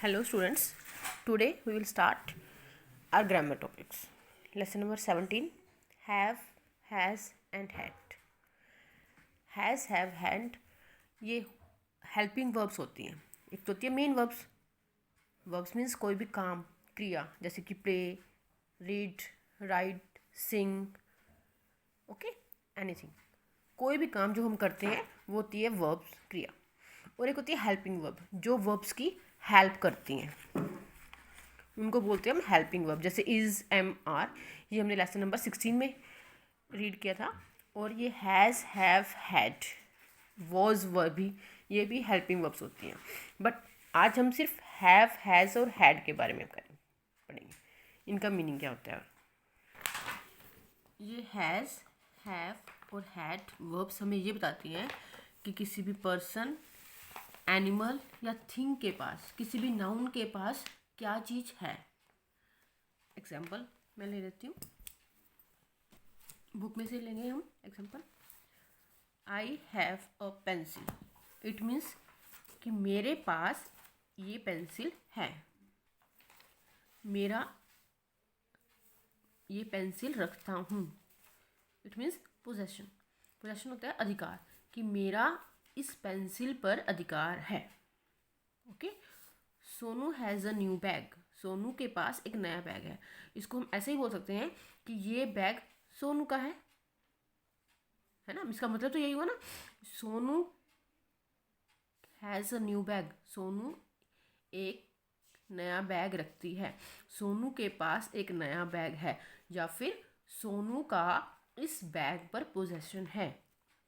Hello students, today we will start our grammar topics. Lesson number 17, have, has and had. Has, have, had ये helping verbs होती हैं. एक तो होती है मेन वर्ब्स. वर्ब्स मीन्स कोई भी काम, क्रिया, जैसे कि प्ले, रीड, राइट, सिंग, ओके, एनीथिंग. कोई भी काम जो हम करते हैं वो होती है वर्ब्स, क्रिया. और एक होती है हेल्पिंग वर्ब, जो वर्ब्स की हेल्प करती हैं, उनको बोलते हैं हम हेल्पिंग वर्ब. जैसे इज़, एम, आर, ये हमने लेसन नंबर 16 में रीड किया था. और ये हैज़, हैव, हैड, वॉज, वर भी, ये भी हेल्पिंग वर्ब्स होती हैं. बट आज हम सिर्फ हैव, हैज़ और हैड के बारे में पढ़ेंगे. इनका मीनिंग क्या होता है. ये हैज़, हैव और हैड वर्ब्स हमें ये बताती हैं कि किसी भी पर्सन, एनिमल या थिंग के पास, किसी भी नाउन के पास क्या चीज़ है. एग्जाम्पल मैं ले लेती हूँ, बुक में से लेंगे हम example. I have a pencil. It means कि मेरे पास ये पेंसिल है. मेरा ये पेंसिल रखता हूँ. It means possession. पोजेशन होता है अधिकार, कि मेरा इस पेंसिल पर अधिकार है. Okay. Sonu has a new bag. Sonu के पास एक नया बैग है. इसको हम ऐसे ही बोल सकते हैं कि ये बैग सोनू का है ना. इसका मतलब तो यही हुआ ना, Sonu has a new bag. Sonu एक नया बैग रखती है. सोनू के पास एक नया बैग है. या फिर सोनू का इस बैग पर पोजेशन है.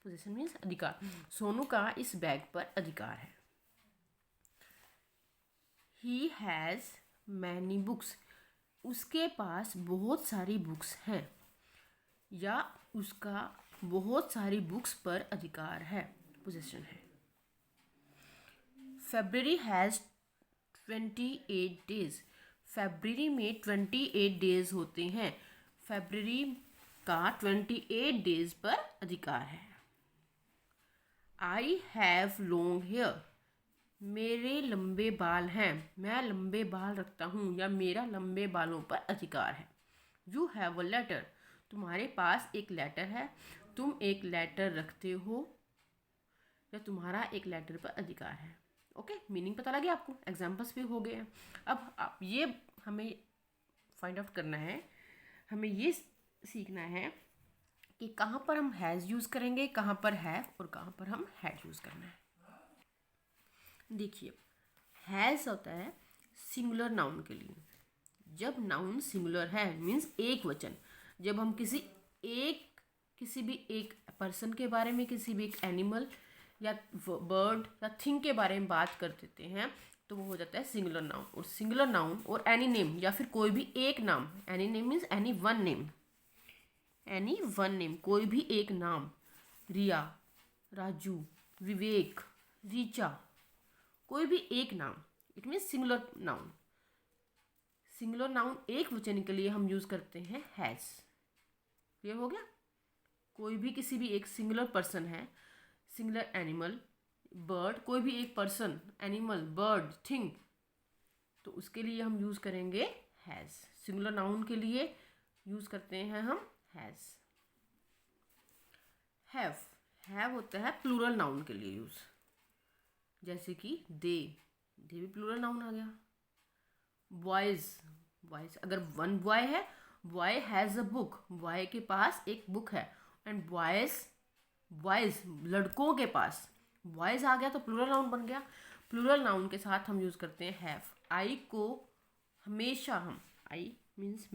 पोजेशन मीन्स अधिकार. सोनू का इस बैग पर अधिकार है. He has many books. उसके पास बहुत सारी बुक्स हैं, या उसका बहुत सारी बुक्स पर अधिकार है, पोजेशन है. फरवरी हैज़ 28 डेज. फरवरी में 28 डेज होते हैं. फरवरी का 28 डेज पर अधिकार है. I have long hair. मेरे लंबे बाल हैं. मैं लंबे बाल रखता हूँ, या मेरा लंबे बालों पर अधिकार है. You have a letter. तुम्हारे पास एक लेटर है. तुम एक लेटर रखते हो, या तुम्हारा एक लेटर पर अधिकार है. ओके, मीनिंग पता लगे आपको, एग्जाम्पल्स भी हो गए हैं. अब आप ये हमें फाइंड आउट करना है, हमें ये सीखना है कि कहाँ पर हम हैज़ यूज़ करेंगे, कहाँ पर हैव, और कहाँ पर हम हैड यूज़ करना है. देखिए, हैज़ होता है सिंगुलर नाउन के लिए. जब नाउन सिंगुलर है मीन्स एक वचन. जब हम किसी भी एक पर्सन के बारे में, किसी भी एक एनिमल या बर्ड या थिंग के बारे में बात कर देते हैं, तो वो हो जाता है सिंगुलर नाउन. और सिंगुलर नाउन और एनी नेम, या फिर कोई भी एक नाम. Any name means any one name. Any one name, कोई भी एक नाम. रिया, राजू, विवेक, रीचा, कोई भी एक नाम. It means singular noun. Singular noun एक वचन के लिए हम यूज़ करते हैं हैज़. क्लियर हो गया. कोई भी किसी भी एक सिंगुलर पर्सन है, सिंगुलर एनिमल, बर्ड, कोई भी एक पर्सन, एनिमल, बर्ड, थिंग, तो उसके लिए हम यूज़ करेंगे हैज़. सिंगुलर नाउन के लिए यूज़ करते हैं हम हैज़. हैव होता है प्लूरल नाउन के लिए यूज़. जैसे कि दे भी प्लूरल नाउन आ गया. बॉयज़, अगर वन बॉय है, boy has a book. Boy के पास एक बुक है. एंड बॉयज़ लड़कों के पास, बॉयज़ आ गया तो प्लूरल नाउन बन गया. प्लूरल नाउन के साथ हम यूज़ करते हैं हैव. आई को हमेशा हम, आई मीन्स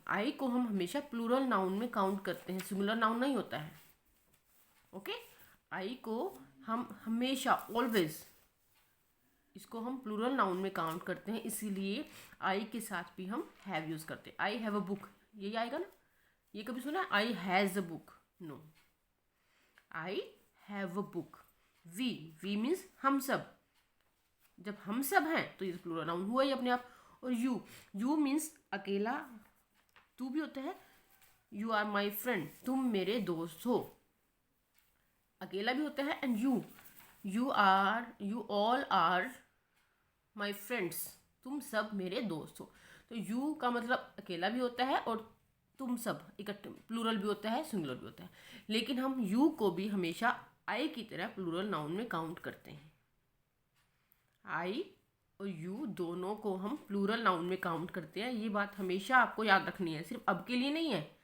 आई को हम हमेशा प्लूरल नाउन में काउंट करते हैं. सिंगुलर नाउन नहीं होता है. ओके. आई को हम हमेशा, ऑलवेज, इसको हम प्लूरल नाउन में काउंट करते हैं. इसीलिए आई के साथ भी हम हैव यूज़ करते हैं. आई हैव अ बुक, यही आएगा ना. ये कभी सुना I has a book? No. I have a book. We means हम सब. जब हम सब हैं तो ये प्लूरल नाउन हुआ ही अपने आप. और यू मीन्स अकेला, तू भी होता है. You are my friend. तुम मेरे दोस्त हो. अकेला भी होता है. And you all are my friends, तुम सब मेरे दोस्त हो। तो यू का मतलब अकेला भी होता है और तुम सब इकट्ठे प्लूरल भी होता है, सिंगुलर भी होता है। लेकिन हम यू को भी हमेशा आई की तरह प्लूरल नाउन में काउंट करते हैं। आई और यू दोनों को हम प्लूरल नाउन में काउंट करते हैं। ये बात हमेशा आपको याद रखनी है, सिर्फ अब के लिए नहीं है,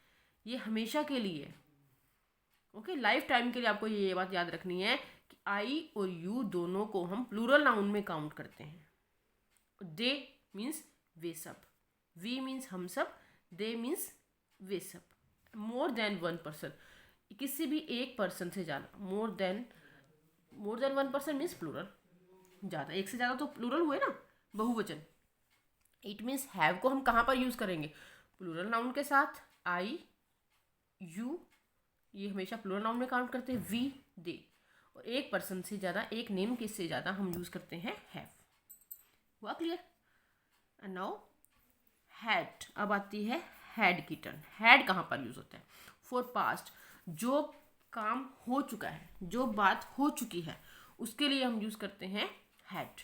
ये हमेशा के लिए है। ओके, लाइफ टाइम के लिए आपको ये बात याद रखनी है कि आई और यू दोनों को हम प्लूरल नाउन में काउंट करते हैं। दे मीन्स वे सब, वी मीन्स हम सब, दे मीन्स वे सब। मोर देन वन पर्सन, किसी भी एक पर्सन से ज़्यादा। More than one person means plural, ज़्यादा, एक से ज़्यादा तो प्लूरल हुए ना, बहुवचन। इट मीन्स हैव को हम कहाँ पर यूज़ करेंगे? प्लूरल नाउन के साथ। आई, यू, ये हमेशा प्लूरल नाउन में काउंट करते हैं। वी, दे, और एक पर्सन से ज़्यादा, एक नेम के से ज़्यादा हम यूज़ करते हैं हैव। हुआ क्लियर? And now had. अब आती है हैड की टर्न। हैड कहाँ पर यूज़ होता है? फॉर पास्ट, जो काम हो चुका है, जो बात हो चुकी है, उसके लिए हम यूज़ करते हैं हैड।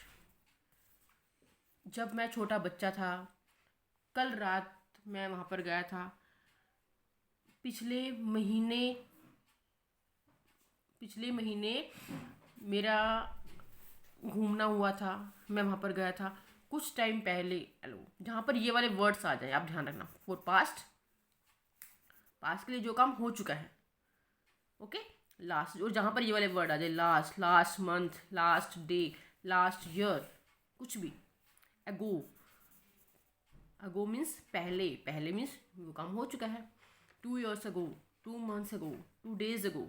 जब मैं छोटा बच्चा था, कल रात मैं वहाँ पर गया था, पिछले महीने मेरा घूमना हुआ था, मैं वहाँ पर गया था, कुछ टाइम पहले। जहाँ पर ये वाले वर्ड्स आ जाए आप ध्यान रखना। फॉर पास्ट, पास्ट के लिए जो काम हो चुका है। ओके, लास्ट, और जहाँ पर ये वाले वर्ड आ जाए, last, last month, last day, last year, कुछ भी। अगो, अगो मीन्स पहले, पहले मीन्स वो काम हो चुका है। 2 years अगो, 2 months अगो, 2 days अगो।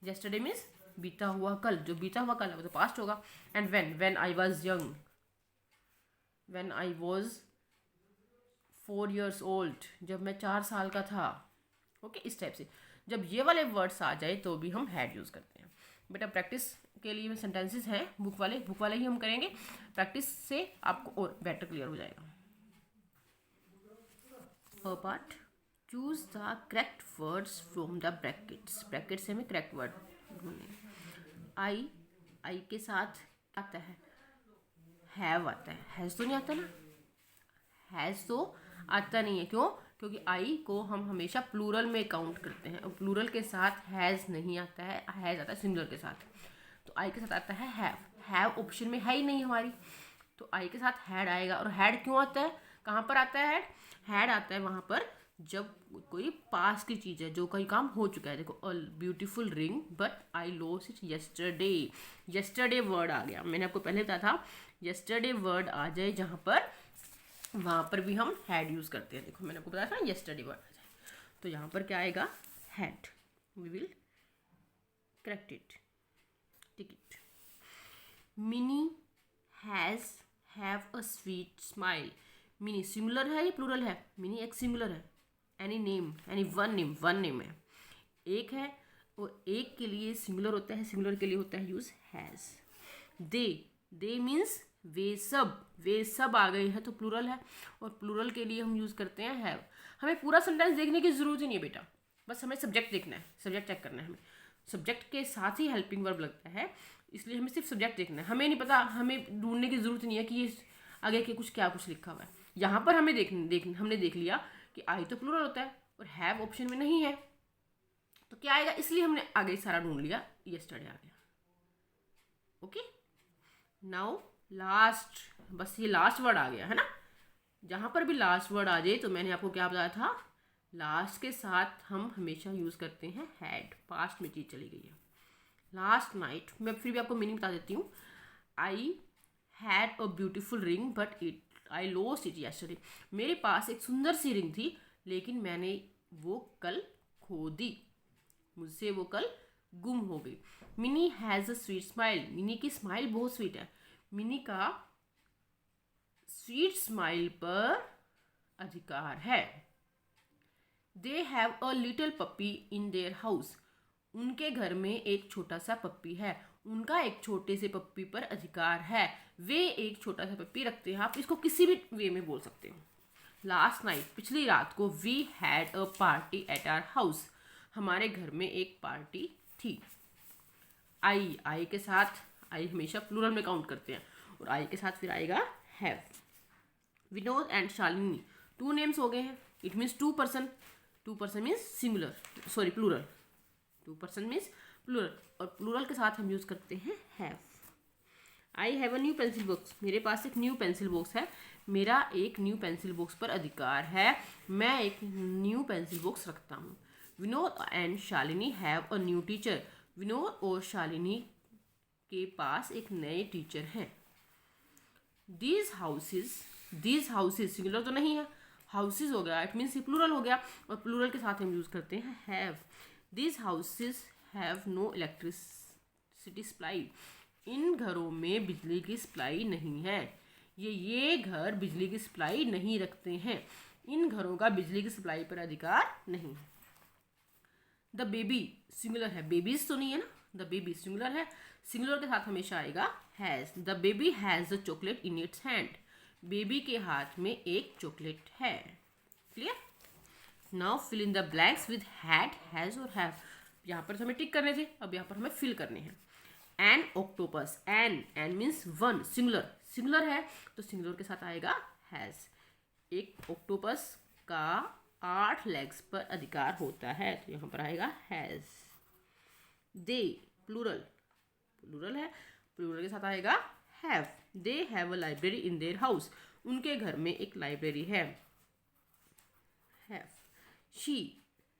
yesterday मीन्स बीता हुआ कल, जो बीता हुआ कल है वो तो पास्ट होगा। And when I was young, when I was 4 years old, जब मैं 4 साल का था। ओके, इस टाइप से जब ये वाले वर्ड्स आ जाए तो भी हम हैड यूज़ करते हैं। बेटा प्रैक्टिस के लिए सेंटेंसेस हैं बुक वाले ही हम करेंगे। प्रैक्टिस से आपको और बेटर क्लियर हो जाएगा। Part, choose the correct words from the brackets. Bracket से हमें करेक्ट वर्ड ढूंढने। आई के साथ आता है हैव, आता है। हैज़ तो नहीं आता ना, हैज़ तो आता नहीं है। क्यों? क्योंकि आई को हम हमेशा प्लूरल में काउंट करते हैं और प्लूरल के साथ हैज़ नहीं आता है, हैज़ आता है सिंगुलर के साथ। तो आई के साथ आता है हैव। हैव ऑप्शन में है ही नहीं हमारी, तो आई के साथ हैड आएगा। और हैड क्यों आता है? कहाँ पर आता है हैड? हैड आता है वहाँ पर जब कोई पास की चीज़ है, जो कोई काम हो चुका है। देखो, a beautiful ring but I lost it yesterday. Yesterday word आ गया, मैंने आपको पहले बताया था येस्टरडे वर्ड आ जाए जहाँ पर, वहाँ पर भी हम हैड यूज़ करते हैं। देखो मैंने आपको बताया था ना येस्टरडे वर्ड आ जाए, तो यहाँ पर क्या आएगा? Had. We will correct it. Ticket. Mini has have a sweet smile. Mini singular है या प्लूरल है? मिनी एक सिंगुलर है। Any name, any one name है, एक है, और एक के लिए सिंगुलर होता है, सिंगुलर के लिए होता है यूज़ हैज़। दे मीन्स वे सब आ गए हैं तो प्लूरल है, और प्लूरल के लिए हम यूज़ करते हैं हैव। हमें पूरा सेंटेंस देखने की ज़रूरत ही नहीं है बेटा, बस हमें सब्जेक्ट देखना है, सब्जेक्ट चेक करना है। हमें सब्जेक्ट के साथ ही हेल्पिंग वर्ब लगता है, इसलिए हमें सिर्फ सब्जेक्ट देखना है। हमें नहीं पता, हमें ढूंढने की ज़रूरत नहीं है कि ये आगे के कुछ लिखा हुआ है। यहाँ पर हमें हमने देख लिया कि आई तो प्लूरल होता है और हैव ऑप्शन में नहीं है, तो क्या आएगा? इसलिए हमने आगे सारा ढूंढ लिया, येस्टरडे आ गया। ओके, नाउ लास्ट, बस ये लास्ट वर्ड आ गया है ना। जहाँ पर भी लास्ट वर्ड आ जाए तो मैंने आपको क्या बताया था, लास्ट के साथ हम हमेशा यूज़ करते हैं हैड। पास्ट में चीज़ चली गई है। लास्ट नाइट, मैं फिर भी आपको मीनिंग बता देती हूँ। I had a beautiful ring but I lost it yesterday. मेरे पास एक सुंदर सी रिंग थी लेकिन मैंने वो कल खो दी, मुझसे वो कल गुम हो गई। Mini has a sweet smile. Mini की स्माइल बहुत स्वीट है। मिनी का स्वीट स्माइल पर अधिकार है। They have a little puppy in their house. उनके घर में एक छोटा सा पप्पी है, उनका एक छोटे से पप्पी पर अधिकार है। वे एक छोटा सा पप्पी रखते हैं। आप इसको किसी भी वे में बोल सकते हो। लास्ट नाइट, पिछली रात को, we had a party at our house. हमारे घर में एक पार्टी थी। आई के साथ, आई हमेशा प्लूरल में काउंट करते हैं और आई के साथ फिर आएगा have. Vinod and Shalini, 2 names हो गए हैं, it means 2 person. 2 person means singular, sorry plural. 2 person means plural, और प्लूरल के साथ हम यूज़ करते हैं have. I have a new pencil box, मेरे पास एक न्यू पेंसिल बॉक्स है, मेरा एक न्यू पेंसिल बॉक्स पर अधिकार है, मैं एक न्यू पेंसिल बॉक्स रखता हूँ। Vinod and Shalini have a new teacher, Vinod और शालिनी के पास एक नए टीचर हैं। दीज हाउसेज सिंगुलर तो नहीं है, हाउसेज हो गया, इट मीन्स ये प्लूरल हो गया, और प्लूरल के साथ हम यूज़ करते हैं have. These houses have no electricity supply, इन घरों में बिजली की सप्लाई नहीं है, ये घर बिजली की सप्लाई नहीं रखते हैं, इन घरों का बिजली की सप्लाई पर अधिकार नहीं है। द बेबी सिंगुलर है, बेबीज तो नहीं है ना, द बेबी सिंगुलर है, सिंगुलर के साथ हमेशा आएगा has. The baby has the chocolate in its hand, baby के हाथ में एक चॉकलेट है। Clear? Now fill in the blanks with had, has और हैव। यहाँ पर हमें टिक करने थे, अब यहाँ पर हमें फिल करने हैं। An octopus, an means 1, singular है तो सिंगुलर के साथ आएगा हैज़। एक ऑक्टोपस का 8 लेग्स पर अधिकार होता है, तो यहाँ पर आएगा हैज़। दे प्लूरल है, प्लूरल के साथ आएगा have. They have a library in their house, उनके घर में एक लाइब्रेरी है, हैव। शी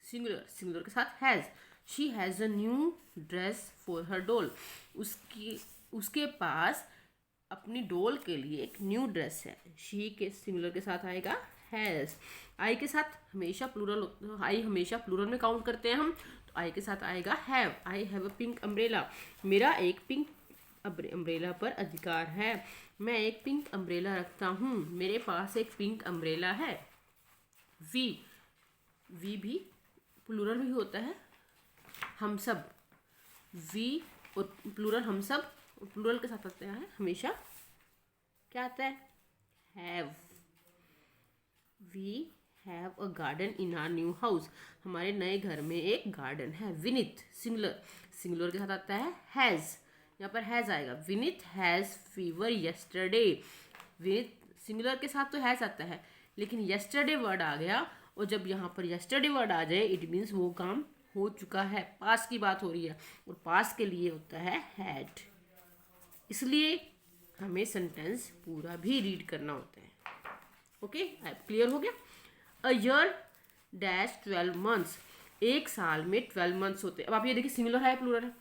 सिंगुलर के साथ has, she has a new dress for her doll, उसके पास अपनी डॉल के लिए एक न्यू ड्रेस है, शी के सिंगुलर के साथ आएगा हैज़। आई के साथ हमेशा प्लूरल, आई हमेशा प्लूरल में काउंट करते हैं हम, तो आई के साथ आएगा have. I have a pink umbrella, मेरा एक पिंक अम्ब्रेला पर अधिकार है, मैं एक पिंक अम्ब्रेला रखता हूँ, मेरे पास एक पिंक अम्ब्रेला है। वी भी प्लूरल भी होता है, हम सब, वी और प्लूरल हम सब, प्लूरल के साथ आता है हमेशा क्या आता है have. We have a garden in our new house, हमारे नए घर में एक गार्डन है। विनीत सिंगुलर के साथ आता है हैज़, यहाँ पर हैज़ आएगा। Vineet has fever yesterday, Vineet singular के साथ तो हैज़ आता है, लेकिन यस्टरडे वर्ड आ गया, और जब यहाँ पर यस्टरडे वर्ड आ जाए इट मीन्स वो काम हो चुका है, पास्ट की बात हो रही है, और पास्ट के लिए होता है हैड, इसलिए हमें सेंटेंस पूरा भी रीड करना होता है। ओके, क्लियर हो गया? अ ईयर डैश 12 मंथ्स, एक साल में 12 मंथ्स होते हैं। अब आप ये देखिए सिंगुलर है प्लूरल है,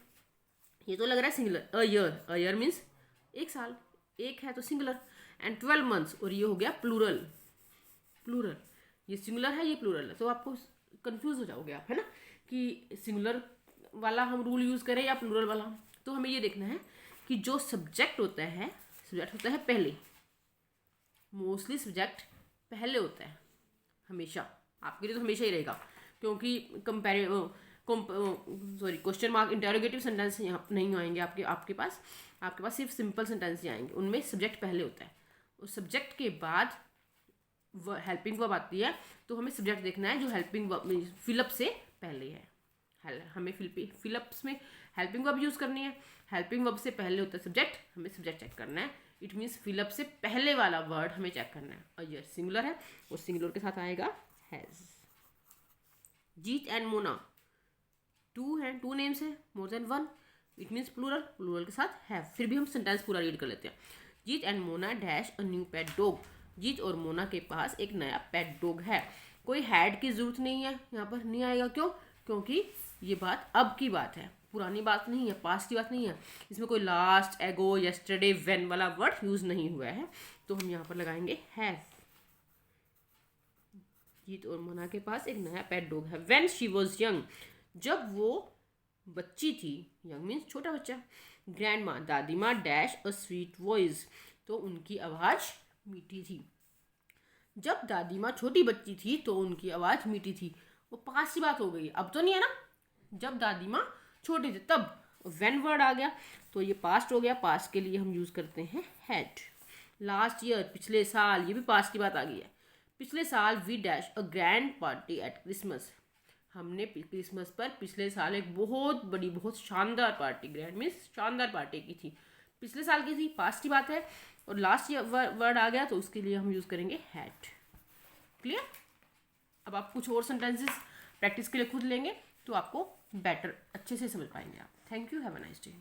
ये तो लग रहा है सिंगुलर। अ ईयर मीन्स एक साल, एक है तो सिंगुलर, एंड 12 मंथ्स, और ये हो गया प्लूरल, ये सिंगुलर है ये प्लूरल है, तो आपको कंफ्यूज हो जाओगे आप, है ना, कि सिंगुलर वाला हम रूल यूज़ करें या प्लूरल वाला। तो हमें ये देखना है कि जो सब्जेक्ट होता है पहले, मोस्टली सब्जेक्ट पहले होता है हमेशा, आपके लिए तो हमेशा ही रहेगा, क्योंकि क्वेश्चन मार्क इंटरोगेटिव सेंटेंस यहाँ नहीं आएंगे आपके पास सिर्फ सिंपल सेंटेंस ही आएंगे, उनमें सब्जेक्ट पहले होता है, और सब्जेक्ट के बाद हेल्पिंग वर्ब आती है, तो हमें सब्जेक्ट देखना है जो हेल्पिंग वर्ब फिलअप से पहले है। हमें फिलअप्स में हेल्पिंग वर्ब यूज़ करनी है, हेल्पिंग वर्ब से पहले होता है सब्जेक्ट, हमें सब्जेक्ट चेक करना है, इट मीन्स फिलअप से पहले वाला वर्ड हमें चेक करना है। और ये सिंगुलर है, और सिंगुलर के साथ आएगा has. Jeet and Mona, 2 names है, more than 1, it means plural के साथ हैव। फिर भी हम सेंटेंस पूरा रीड कर लेते हैं। Jeet and Mona dash a new pet dog, Jeet और मोना के पास एक नया पेट डॉग है। कोई हैड की जरूरत नहीं है, यहाँ पर नहीं आएगा, क्यों? क्योंकि ये बात अब की बात है, पुरानी बात नहीं है, पास्ट की बात नहीं है, इसमें कोई लास्ट, एगो, यस्टरडे, व्हेन वाला वर्ड यूज नहीं हुआ है, तो हम यहाँ पर लगाएंगे हैव। जीत और मोना के पास एक नया पेट डॉग है। व्हेन शी वॉज यंग, जब वो बच्ची थी, यंग मीन्स छोटा बच्चा। ग्रैंड माँ दादी माँ डैश अ स्वीट वॉइस, तो उनकी आवाज़ मीठी थी। जब दादी माँ छोटी बच्ची थी तो उनकी आवाज़ मीठी थी, वो पास्ट की बात हो गई, अब तो नहीं है ना, जब दादी माँ छोटी थी तब। व्हेन वर्ड आ गया तो ये पास्ट हो गया, पास्ट के लिए हम यूज़ करते हैं हैड। लास्ट ईयर पिछले साल, ये भी पास्ट की बात आ गई है। पिछले साल we dash a grand party at Christmas, हमने क्रिसमस पर पिछले साल एक बहुत बड़ी बहुत शानदार पार्टी, ग्रैंड मीन्स शानदार पार्टी की थी। पिछले साल की थी, पास्ट की बात है, और लास्ट वर्ड आ गया तो उसके लिए हम यूज़ करेंगे हैड। क्लियर? अब आप कुछ और सेंटेंसेस प्रैक्टिस के लिए खुद लेंगे तो आपको बेटर अच्छे से समझ पाएंगे आप। Thank you, have a nice day.